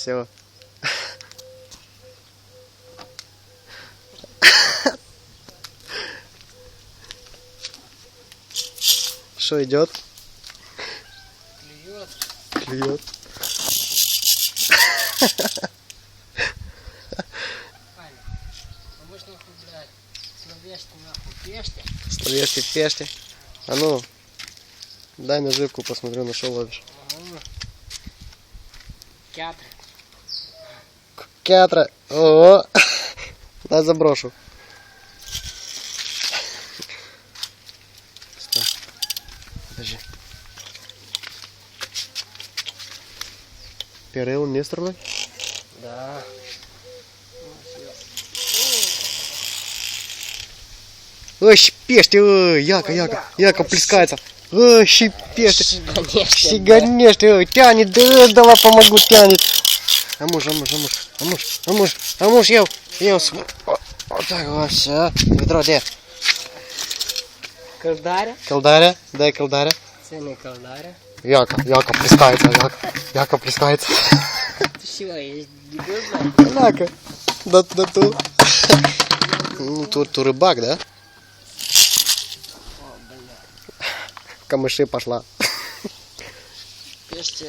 Все. Что идет? Клюет. Клюет. А можно нахуй, блядь, словешьте нахуй, пешьте. Словешьте, пешьте. А ну, дай наживку, посмотрю, на что ловишь. Кятри. Кятра. О, дай заброшу. Стой. Подожди. Перил не стороной? Да. Ой, щипешьте, ой, яка плескается. Ой, щипешьте. Щиганешьте, ой, тянет, да, давай помогу, тянет. А муж, я, вот так вот, все. Ведро, где? Калдаря? Колдаря, дай колдаря. Це не калдаря. Яка плескается, яка плескается. Ти що, є дебил, блядь? Яка, да ту. Ну, тут рыбак, да? О, блядь. В камыши пошла. Пешьте.